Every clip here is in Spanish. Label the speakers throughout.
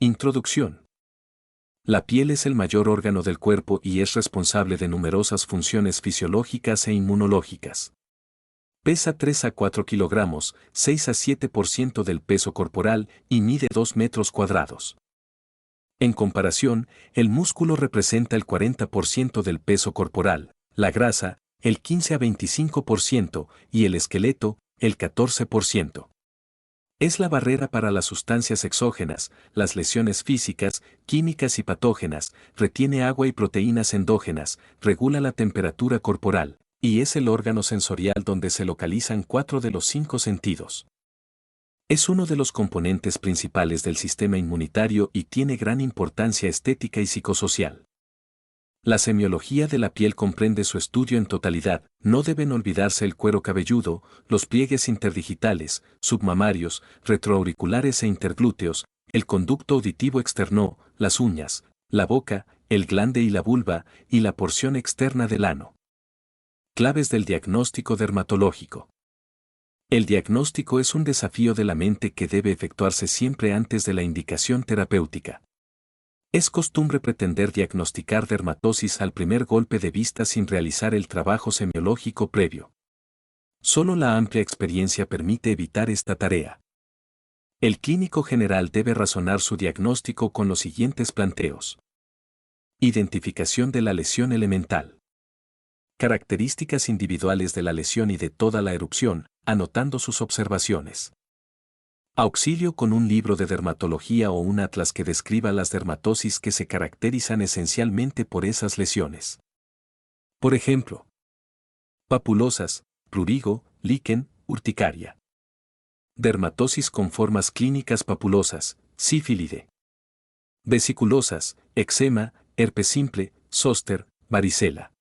Speaker 1: Introducción. La piel es el mayor órgano del cuerpo y es responsable de numerosas funciones fisiológicas e inmunológicas. Pesa 3 a 4 kilogramos, 6 a 7% del peso corporal y mide 2 metros cuadrados. En comparación, el músculo representa el 40% del peso corporal, la grasa, el 15 a 25% y el esqueleto, el 14%. Es la barrera para las sustancias exógenas, las lesiones físicas, químicas y patógenas, retiene agua y proteínas endógenas, regula la temperatura corporal, y es el órgano sensorial donde se localizan 4 de los 5 sentidos. Es uno de los componentes principales del sistema inmunitario y tiene gran importancia estética y psicosocial. La semiología de la piel comprende su estudio en totalidad, no deben olvidarse el cuero cabelludo, los pliegues interdigitales, submamarios, retroauriculares e interglúteos, el conducto auditivo externo, las uñas, la boca, el glande y la vulva, y la porción externa del ano. Claves del diagnóstico dermatológico. El diagnóstico es un desafío de la mente que debe efectuarse siempre antes de la indicación terapéutica. Es costumbre pretender diagnosticar dermatosis al primer golpe de vista sin realizar el trabajo semiológico previo. Solo la amplia experiencia permite evitar esta tarea. El clínico general debe razonar su diagnóstico con los siguientes planteos. Identificación de la lesión elemental. Características individuales de la lesión y de toda la erupción, anotando sus observaciones. Auxilio con un libro de dermatología o un atlas que describa las dermatosis que se caracterizan esencialmente por esas lesiones. Por ejemplo, papulosas, prurigo, líquen, urticaria. Dermatosis con formas clínicas papulosas, sífilide. Vesiculosas, eczema, herpes simple, zóster, varicela.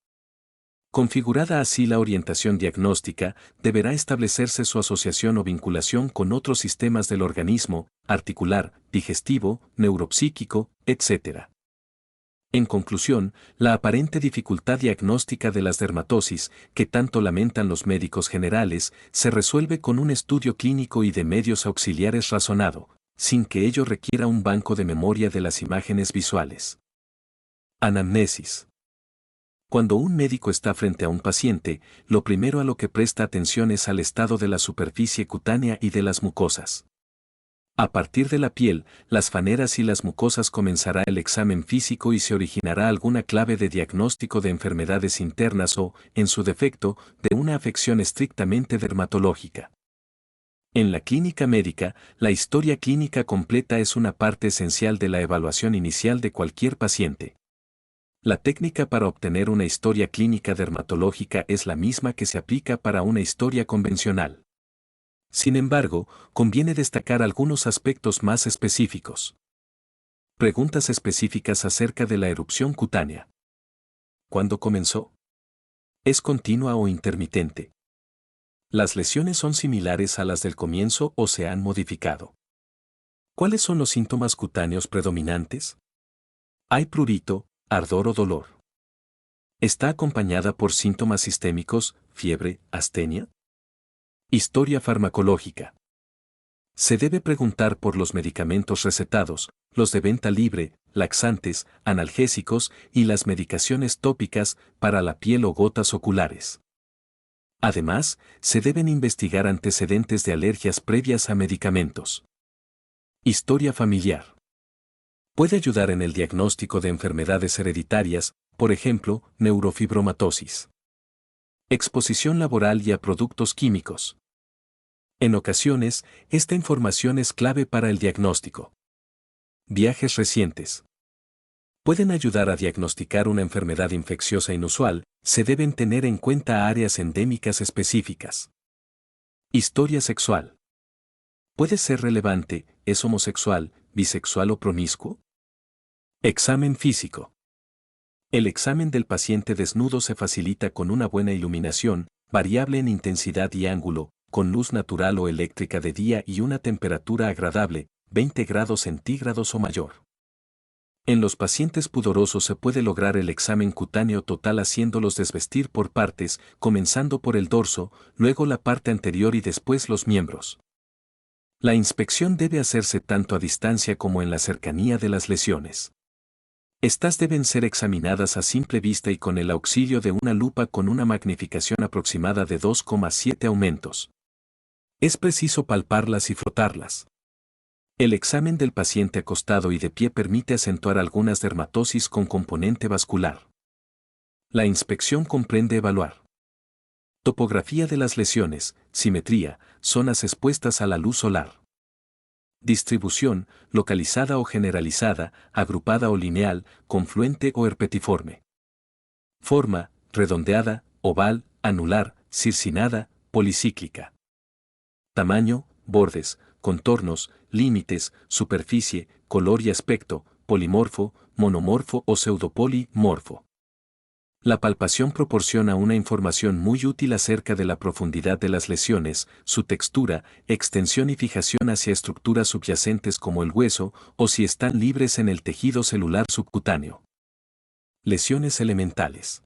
Speaker 1: Configurada así la orientación diagnóstica, deberá establecerse su asociación o vinculación con otros sistemas del organismo, articular, digestivo, neuropsíquico, etc. En conclusión, la aparente dificultad diagnóstica de las dermatosis, que tanto lamentan los médicos generales, se resuelve con un estudio clínico y de medios auxiliares razonado, sin que ello requiera un banco de memoria de las imágenes visuales. Anamnesis. Cuando un médico está frente a un paciente, lo primero a lo que presta atención es al estado de la superficie cutánea y de las mucosas. A partir de la piel, las faneras y las mucosas comenzará el examen físico y se originará alguna clave de diagnóstico de enfermedades internas o, en su defecto, de una afección estrictamente dermatológica. En la clínica médica, la historia clínica completa es una parte esencial de la evaluación inicial de cualquier paciente. La técnica para obtener una historia clínica dermatológica es la misma que se aplica para una historia convencional. Sin embargo, conviene destacar algunos aspectos más específicos. Preguntas específicas acerca de la erupción cutánea. ¿Cuándo comenzó? ¿Es continua o intermitente? ¿Las lesiones son similares a las del comienzo o se han modificado? ¿Cuáles son los síntomas cutáneos predominantes? ¿Hay prurito, ardor o dolor? ¿Está acompañada por síntomas sistémicos, fiebre, astenia? Historia farmacológica. Se debe preguntar por los medicamentos recetados, los de venta libre, laxantes, analgésicos y las medicaciones tópicas para la piel o gotas oculares. Además, se deben investigar antecedentes de alergias previas a medicamentos. Historia familiar. Puede ayudar en el diagnóstico de enfermedades hereditarias, por ejemplo, neurofibromatosis. Exposición laboral y a productos químicos. En ocasiones, esta información es clave para el diagnóstico. Viajes recientes. Pueden ayudar a diagnosticar una enfermedad infecciosa inusual, se deben tener en cuenta áreas endémicas específicas. Historia sexual. Puede ser relevante, ¿es homosexual, bisexual o promiscuo? Examen físico. El examen del paciente desnudo se facilita con una buena iluminación, variable en intensidad y ángulo, con luz natural o eléctrica de día y una temperatura agradable, 20 grados centígrados o mayor. En los pacientes pudorosos se puede lograr el examen cutáneo total haciéndolos desvestir por partes, comenzando por el dorso, luego la parte anterior y después los miembros. La inspección debe hacerse tanto a distancia como en la cercanía de las lesiones. Estas deben ser examinadas a simple vista y con el auxilio de una lupa con una magnificación aproximada de 2,7 aumentos. Es preciso palparlas y frotarlas. El examen del paciente acostado y de pie permite acentuar algunas dermatosis con componente vascular. La inspección comprende evaluar topografía de las lesiones, simetría, zonas expuestas a la luz solar. Distribución, localizada o generalizada, agrupada o lineal, confluente o herpetiforme. Forma, redondeada, oval, anular, circinada, policíclica. Tamaño, bordes, contornos, límites, superficie, color y aspecto, polimorfo, monomorfo o pseudopolimorfo. La palpación proporciona una información muy útil acerca de la profundidad de las lesiones, su textura, extensión y fijación hacia estructuras subyacentes como el hueso, o si están libres en el tejido celular subcutáneo. Lesiones elementales.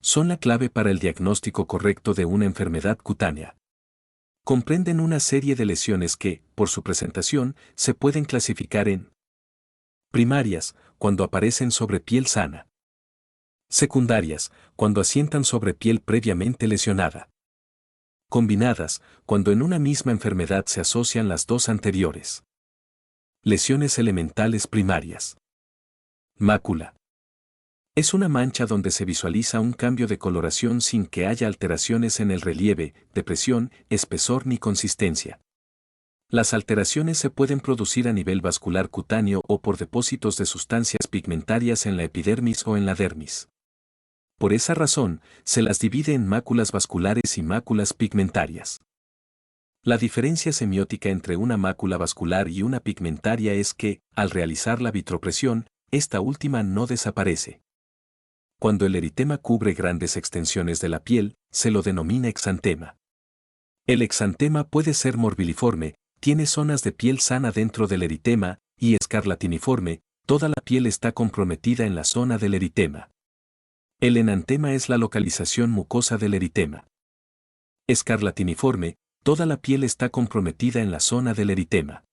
Speaker 1: Son la clave para el diagnóstico correcto de una enfermedad cutánea. Comprenden una serie de lesiones que, por su presentación, se pueden clasificar en primarias, cuando aparecen sobre piel sana. Secundarias, cuando asientan sobre piel previamente lesionada. Combinadas, cuando en una misma enfermedad se asocian las dos anteriores. Lesiones elementales primarias. Mácula. Es una mancha donde se visualiza un cambio de coloración sin que haya alteraciones en el relieve, depresión, espesor ni consistencia. Las alteraciones se pueden producir a nivel vascular cutáneo o por depósitos de sustancias pigmentarias en la epidermis o en la dermis. Por esa razón, se las divide en máculas vasculares y máculas pigmentarias. La diferencia semiótica entre una mácula vascular y una pigmentaria es que, al realizar la vitropresión, esta última no desaparece. Cuando el eritema cubre grandes extensiones de la piel, se lo denomina exantema. El exantema puede ser morbiliforme, tiene zonas de piel sana dentro del eritema, y escarlatiniforme, toda la piel está comprometida en la zona del eritema. El enantema es la localización mucosa del eritema. Escarlatiniforme, toda la piel está comprometida en la zona del eritema.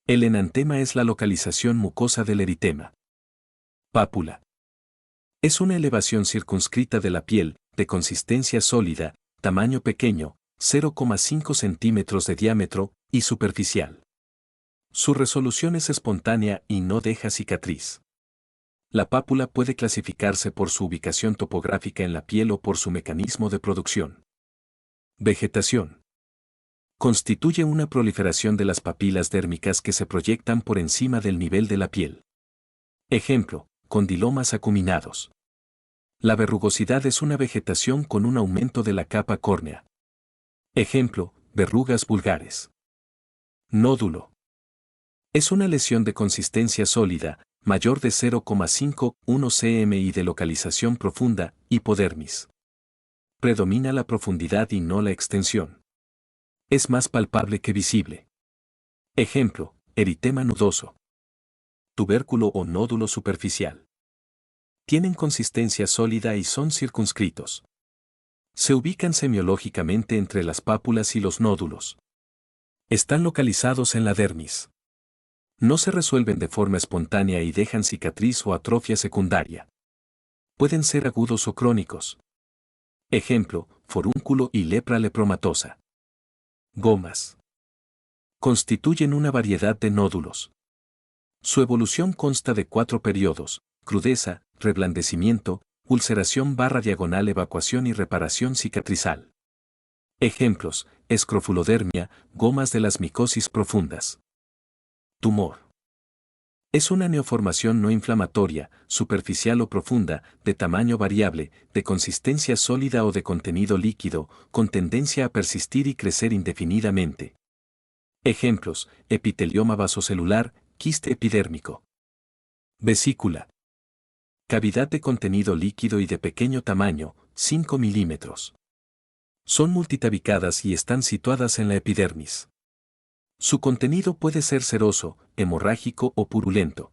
Speaker 1: El enantema es la localización mucosa del eritema. Pápula. Es una elevación circunscrita de la piel, de consistencia sólida, tamaño pequeño, 0,5 centímetros de diámetro, y superficial. Su resolución es espontánea y no deja cicatriz. La pápula puede clasificarse por su ubicación topográfica en la piel o por su mecanismo de producción. Vegetación. Constituye una proliferación de las papilas dérmicas que se proyectan por encima del nivel de la piel. Ejemplo, condilomas acuminados. La verrugosidad es una vegetación con un aumento de la capa córnea. Ejemplo, verrugas vulgares. Nódulo. Es una lesión de consistencia sólida, mayor de 0,51 cm y de localización profunda, hipodermis. Predomina la profundidad y no la extensión. Es más palpable que visible. Ejemplo, eritema nudoso. Tubérculo o nódulo superficial. Tienen consistencia sólida y son circunscritos. Se ubican semiológicamente entre las pápulas y los nódulos. Están localizados en la dermis. No se resuelven de forma espontánea y dejan cicatriz o atrofia secundaria. Pueden ser agudos o crónicos. Ejemplo, forúnculo y lepra lepromatosa. Gomas. Constituyen una variedad de nódulos. Su evolución consta de 4 periodos: crudeza, reblandecimiento, ulceración / diagonal, evacuación y reparación cicatrizal. Ejemplos: escrofulodermia, gomas de las micosis profundas. Tumor. Es una neoformación no inflamatoria, superficial o profunda, de tamaño variable, de consistencia sólida o de contenido líquido, con tendencia a persistir y crecer indefinidamente. Ejemplos: epitelioma vasocelular, quiste epidérmico. Vesícula. Cavidad de contenido líquido y de pequeño tamaño, 5 milímetros. Son multitabicadas y están situadas en la epidermis. Su contenido puede ser seroso, hemorrágico o purulento.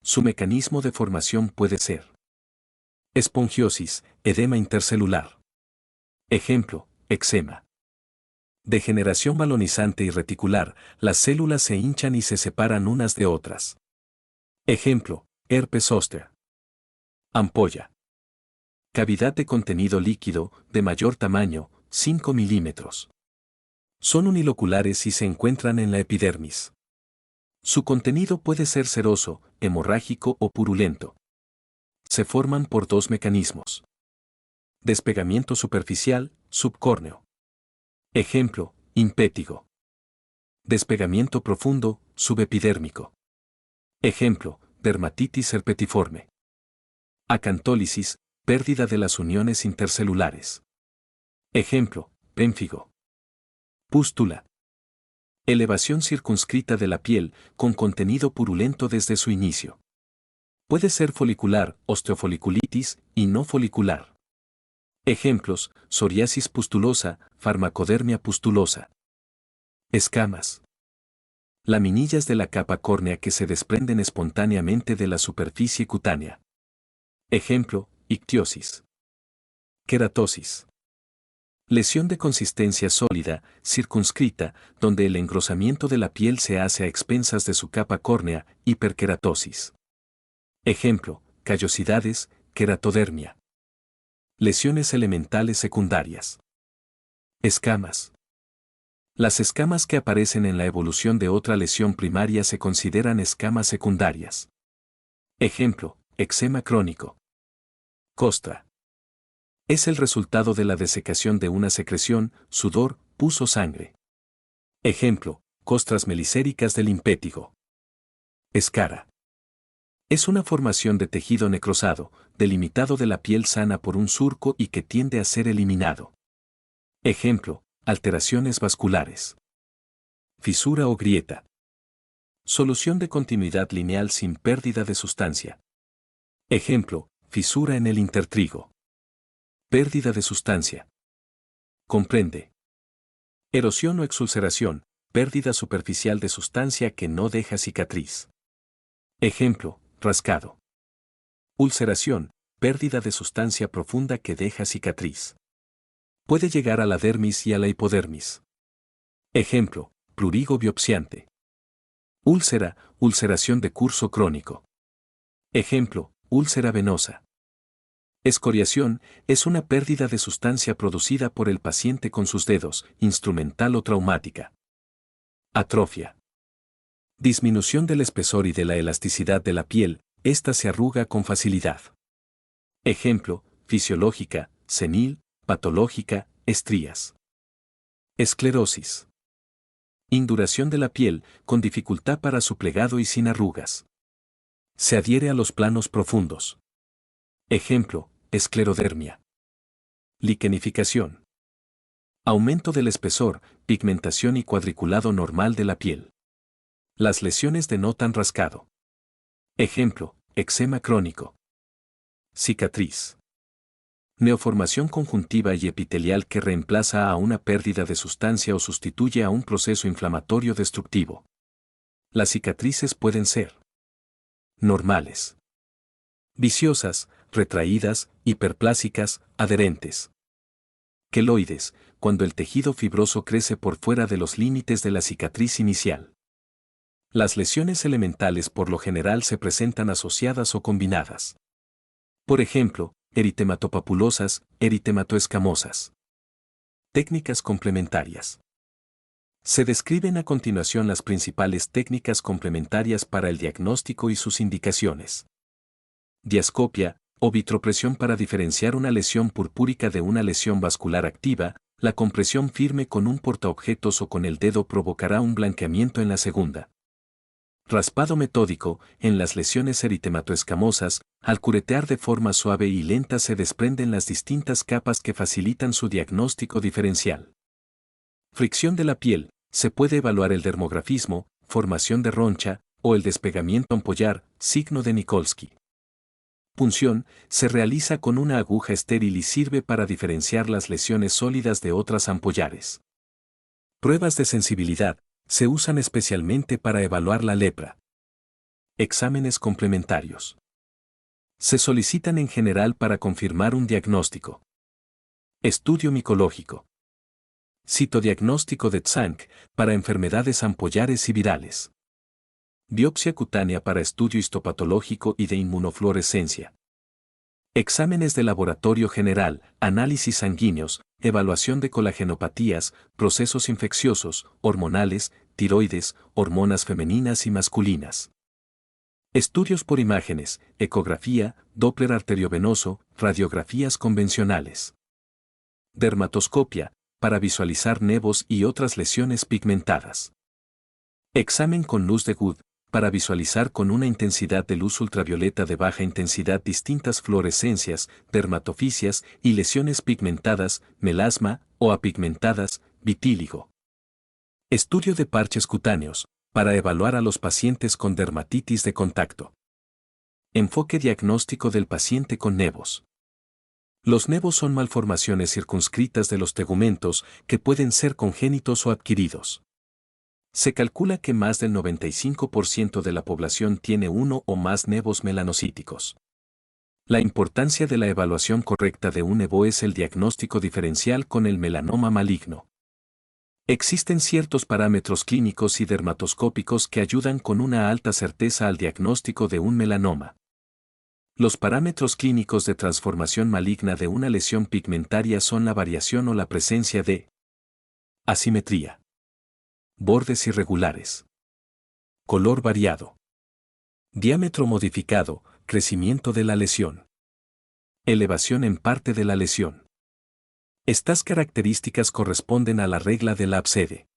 Speaker 1: Su mecanismo de formación puede ser espongiosis, edema intercelular. Ejemplo, eczema. Degeneración balonizante y reticular, las células se hinchan y se separan unas de otras. Ejemplo, herpes zóster. Ampolla. Cavidad de contenido líquido, de mayor tamaño, 5 milímetros. Son uniloculares y se encuentran en la epidermis. Su contenido puede ser seroso, hemorrágico o purulento. Se forman por dos mecanismos. Despegamiento superficial, subcórneo. Ejemplo, impétigo. Despegamiento profundo, subepidérmico. Ejemplo, dermatitis herpetiforme. Acantólisis, pérdida de las uniones intercelulares. Ejemplo, pénfigo. Pústula. Elevación circunscrita de la piel, con contenido purulento desde su inicio. Puede ser folicular, osteofoliculitis, y no folicular. Ejemplos, psoriasis pustulosa, farmacodermia pustulosa. Escamas. Laminillas de la capa córnea que se desprenden espontáneamente de la superficie cutánea. Ejemplo, ictiosis. Queratosis. Lesión de consistencia sólida, circunscrita, donde el engrosamiento de la piel se hace a expensas de su capa córnea, hiperkeratosis. Ejemplo, callosidades, queratodermia. Lesiones elementales secundarias. Escamas. Las escamas que aparecen en la evolución de otra lesión primaria se consideran escamas secundarias. Ejemplo, eczema crónico. Costra. Es el resultado de la desecación de una secreción, sudor, pus o sangre. Ejemplo, costras melicéricas del impétigo. Escara. Es una formación de tejido necrosado, delimitado de la piel sana por un surco y que tiende a ser eliminado. Ejemplo, alteraciones vasculares. Fisura o grieta. Solución de continuidad lineal sin pérdida de sustancia. Ejemplo, fisura en el intertrigo. Pérdida de sustancia. Comprende. Erosión o exulceración, pérdida superficial de sustancia que no deja cicatriz. Ejemplo, rascado. Ulceración, pérdida de sustancia profunda que deja cicatriz. Puede llegar a la dermis y a la hipodermis. Ejemplo, prurigo biopsiante. Úlcera, ulceración de curso crónico. Ejemplo, úlcera venosa. Escoriación es una pérdida de sustancia producida por el paciente con sus dedos, instrumental o traumática. Atrofia. Disminución del espesor y de la elasticidad de la piel, ésta se arruga con facilidad. Ejemplo, fisiológica, senil, patológica, estrías. Esclerosis. Induración de la piel, con dificultad para su plegado y sin arrugas. Se adhiere a los planos profundos. Ejemplo, esclerodermia. Liquenificación. Aumento del espesor, pigmentación y cuadriculado normal de la piel. Las lesiones denotan rascado. Ejemplo, eczema crónico. Cicatriz. Neoformación conjuntiva y epitelial que reemplaza a una pérdida de sustancia o sustituye a un proceso inflamatorio destructivo. Las cicatrices pueden ser normales, viciosas, retraídas, hiperplásicas, adherentes. Queloides, cuando el tejido fibroso crece por fuera de los límites de la cicatriz inicial. Las lesiones elementales por lo general se presentan asociadas o combinadas. Por ejemplo, eritematopapulosas, eritematoescamosas. Técnicas complementarias. Se describen a continuación las principales técnicas complementarias para el diagnóstico y sus indicaciones. Diascopia, o vitropresión para diferenciar una lesión purpúrica de una lesión vascular activa, la compresión firme con un portaobjetos o con el dedo provocará un blanqueamiento en la segunda. Raspado metódico, en las lesiones eritematoescamosas, al curetear de forma suave y lenta se desprenden las distintas capas que facilitan su diagnóstico diferencial. Fricción de la piel, se puede evaluar el dermografismo, formación de roncha, o el despegamiento ampollar, signo de Nikolsky. Punción, se realiza con una aguja estéril y sirve para diferenciar las lesiones sólidas de otras ampollares. Pruebas de sensibilidad, se usan especialmente para evaluar la lepra. Exámenes complementarios. Se solicitan en general para confirmar un diagnóstico. Estudio micológico. Citodiagnóstico de Tzanck para enfermedades ampollares y virales. Biopsia cutánea para estudio histopatológico y de inmunofluorescencia. Exámenes de laboratorio general, análisis sanguíneos, evaluación de colagenopatías, procesos infecciosos, hormonales, tiroides, hormonas femeninas y masculinas. Estudios por imágenes, ecografía, Doppler arteriovenoso, radiografías convencionales. Dermatoscopia, para visualizar nevos y otras lesiones pigmentadas. Examen con luz de Wood, para visualizar con una intensidad de luz ultravioleta de baja intensidad distintas fluorescencias, dermatofisias y lesiones pigmentadas, melasma o apigmentadas, vitíligo. Estudio de parches cutáneos, para evaluar a los pacientes con dermatitis de contacto. Enfoque diagnóstico del paciente con nevos. Los nevos son malformaciones circunscritas de los tegumentos que pueden ser congénitos o adquiridos. Se calcula que más del 95% de la población tiene uno o más nevos melanocíticos. La importancia de la evaluación correcta de un nevo es el diagnóstico diferencial con el melanoma maligno. Existen ciertos parámetros clínicos y dermatoscópicos que ayudan con una alta certeza al diagnóstico de un melanoma. Los parámetros clínicos de transformación maligna de una lesión pigmentaria son la variación o la presencia de asimetría, bordes irregulares, color variado, diámetro modificado, crecimiento de la lesión, elevación en parte de la lesión. Estas características corresponden a la regla de la Absede.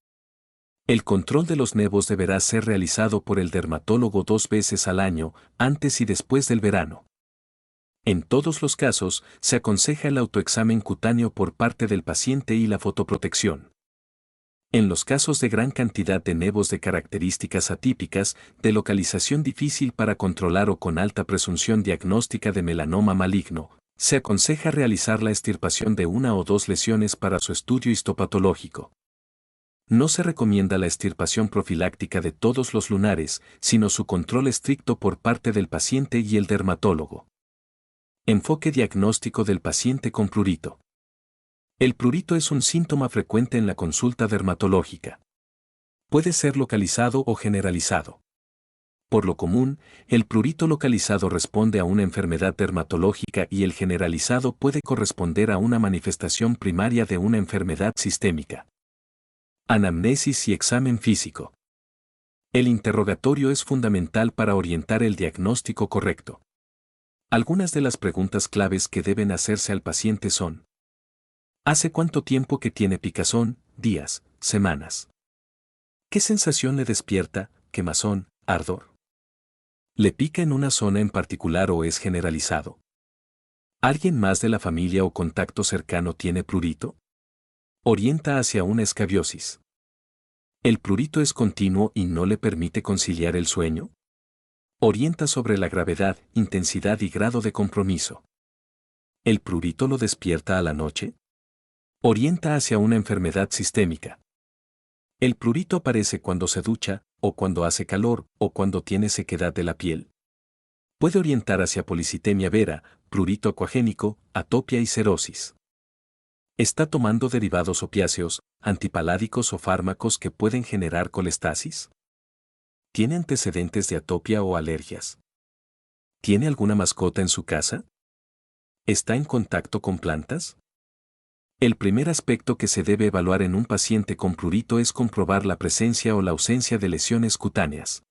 Speaker 1: El control de los nevos deberá ser realizado por el dermatólogo 2 veces al año, antes y después del verano. En todos los casos, se aconseja el autoexamen cutáneo por parte del paciente y la fotoprotección. En los casos de gran cantidad de nevos de características atípicas, de localización difícil para controlar o con alta presunción diagnóstica de melanoma maligno, se aconseja realizar la extirpación de una o dos lesiones para su estudio histopatológico. No se recomienda la extirpación profiláctica de todos los lunares, sino su control estricto por parte del paciente y el dermatólogo. Enfoque diagnóstico del paciente con prurito. El prurito es un síntoma frecuente en la consulta dermatológica. Puede ser localizado o generalizado. Por lo común, el prurito localizado responde a una enfermedad dermatológica y el generalizado puede corresponder a una manifestación primaria de una enfermedad sistémica. Anamnesis y examen físico. El interrogatorio es fundamental para orientar el diagnóstico correcto. Algunas de las preguntas claves que deben hacerse al paciente son: ¿hace cuánto tiempo que tiene picazón? ¿Días, semanas? ¿Qué sensación le despierta? ¿Quemazón, ardor? ¿Le pica en una zona en particular o es generalizado? ¿Alguien más de la familia o contacto cercano tiene prurito? Orienta hacia una escabiosis. ¿El prurito es continuo y no le permite conciliar el sueño? Orienta sobre la gravedad, intensidad y grado de compromiso. ¿El prurito lo despierta a la noche? Orienta hacia una enfermedad sistémica. ¿El prurito aparece cuando se ducha, o cuando hace calor, o cuando tiene sequedad de la piel? Puede orientar hacia policitemia vera, prurito acuagénico, atopia y cerosis. ¿Está tomando derivados opiáceos, antipaládicos o fármacos que pueden generar colestasis? ¿Tiene antecedentes de atopia o alergias? ¿Tiene alguna mascota en su casa? ¿Está en contacto con plantas? El primer aspecto que se debe evaluar en un paciente con prurito es comprobar la presencia o la ausencia de lesiones cutáneas.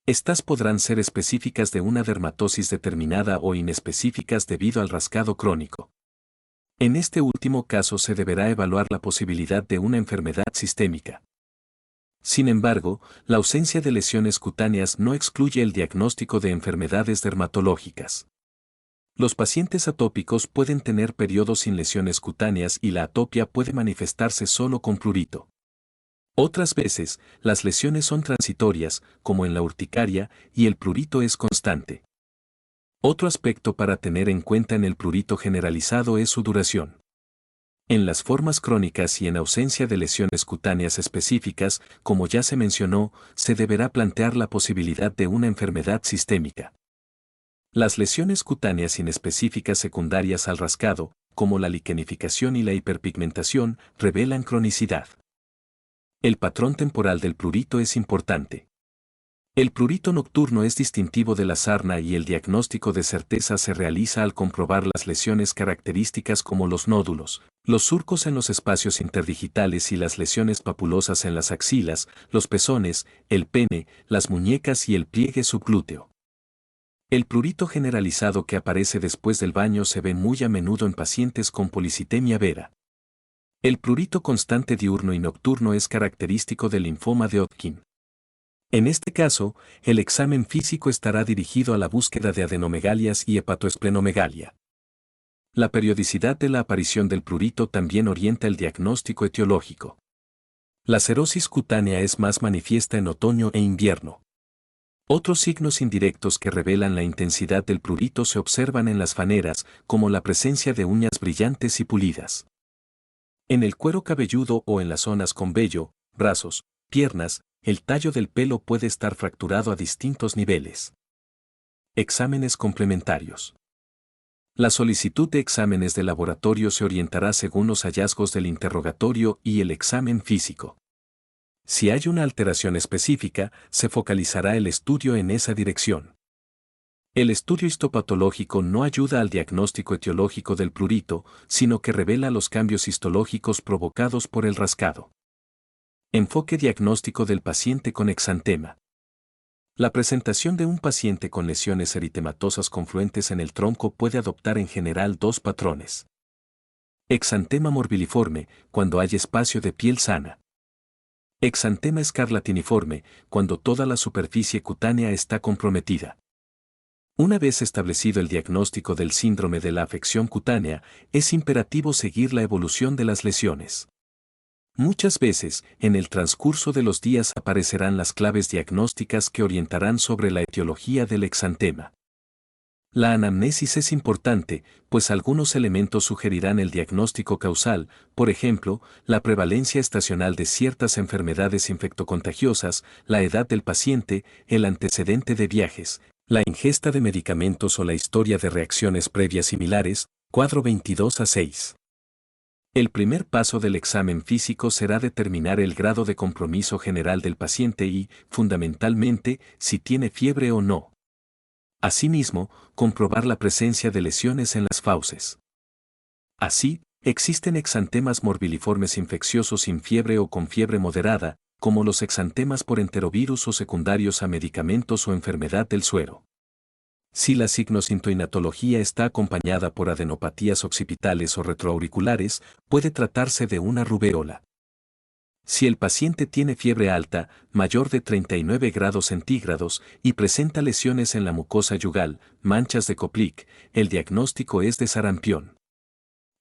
Speaker 1: Estas podrán ser específicas de una dermatosis determinada o inespecíficas debido al rascado crónico. En este último caso se deberá evaluar la posibilidad de una enfermedad sistémica. Sin embargo, la ausencia de lesiones cutáneas no excluye el diagnóstico de enfermedades dermatológicas. Los pacientes atópicos pueden tener periodos sin lesiones cutáneas y la atopia puede manifestarse solo con prurito. Otras veces, las lesiones son transitorias, como en la urticaria, y el prurito es constante. Otro aspecto para tener en cuenta en el prurito generalizado es su duración. En las formas crónicas y en ausencia de lesiones cutáneas específicas, como ya se mencionó, se deberá plantear la posibilidad de una enfermedad sistémica. Las lesiones cutáneas inespecíficas secundarias al rascado, como la liquenificación y la hiperpigmentación, revelan cronicidad. El patrón temporal del prurito es importante. El prurito nocturno es distintivo de la sarna y el diagnóstico de certeza se realiza al comprobar las lesiones características como los nódulos, los surcos en los espacios interdigitales y las lesiones papulosas en las axilas, los pezones, el pene, las muñecas y el pliegue subglúteo. El prurito generalizado que aparece después del baño se ve muy a menudo en pacientes con policitemia vera. El prurito constante diurno y nocturno es característico del linfoma de Hodgkin. En este caso, el examen físico estará dirigido a la búsqueda de adenomegalias y hepatoesplenomegalia. La periodicidad de la aparición del prurito también orienta el diagnóstico etiológico. La cerosis cutánea es más manifiesta en otoño e invierno. Otros signos indirectos que revelan la intensidad del prurito se observan en las faneras, como la presencia de uñas brillantes y pulidas. En el cuero cabelludo o en las zonas con vello, brazos, piernas, el tallo del pelo puede estar fracturado a distintos niveles. Exámenes complementarios. La solicitud de exámenes de laboratorio se orientará según los hallazgos del interrogatorio y el examen físico. Si hay una alteración específica, se focalizará el estudio en esa dirección. El estudio histopatológico no ayuda al diagnóstico etiológico del prurito, sino que revela los cambios histológicos provocados por el rascado. Enfoque diagnóstico del paciente con exantema. La presentación de un paciente con lesiones eritematosas confluentes en el tronco puede adoptar en general dos patrones. Exantema morbiliforme, cuando hay espacio de piel sana. Exantema escarlatiniforme, cuando toda la superficie cutánea está comprometida. Una vez establecido el diagnóstico del síndrome de la afección cutánea, es imperativo seguir la evolución de las lesiones. Muchas veces, en el transcurso de los días aparecerán las claves diagnósticas que orientarán sobre la etiología del exantema. La anamnesis es importante, pues algunos elementos sugerirán el diagnóstico causal, por ejemplo, la prevalencia estacional de ciertas enfermedades infectocontagiosas, la edad del paciente, el antecedente de viajes, la ingesta de medicamentos o la historia de reacciones previas similares, cuadro 22-6. El primer paso del examen físico será determinar el grado de compromiso general del paciente y, fundamentalmente, si tiene fiebre o no. Asimismo, comprobar la presencia de lesiones en las fauces. Así, existen exantemas morbiliformes infecciosos sin fiebre o con fiebre moderada, como los exantemas por enterovirus o secundarios a medicamentos o enfermedad del suero. Si la signosintoinatología está acompañada por adenopatías occipitales o retroauriculares, puede tratarse de una rubéola. Si el paciente tiene fiebre alta, mayor de 39 grados centígrados, y presenta lesiones en la mucosa yugal, manchas de Koplik, el diagnóstico es de sarampión.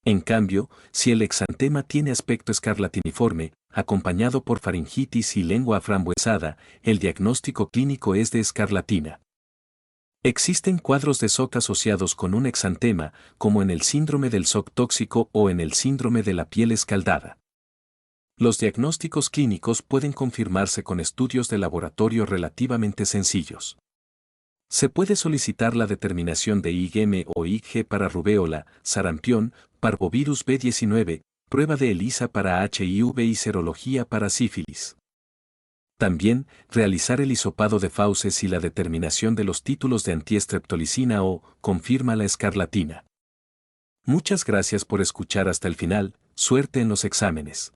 Speaker 1: En cambio, si el exantema tiene aspecto escarlatiniforme, acompañado por faringitis y lengua aframbuesada, el diagnóstico clínico es de escarlatina. Existen cuadros de SOC asociados con un exantema, como en el síndrome del SOC tóxico o en el síndrome de la piel escaldada. Los diagnósticos clínicos pueden confirmarse con estudios de laboratorio relativamente sencillos. Se puede solicitar la determinación de IgM o IgG para rubéola, sarampión, parvovirus B19, prueba de ELISA para HIV y serología para sífilis. También, realizar el hisopado de fauces y la determinación de los títulos de antiestreptolicina o, confirma la escarlatina. Muchas gracias por escuchar hasta el final, suerte en los exámenes.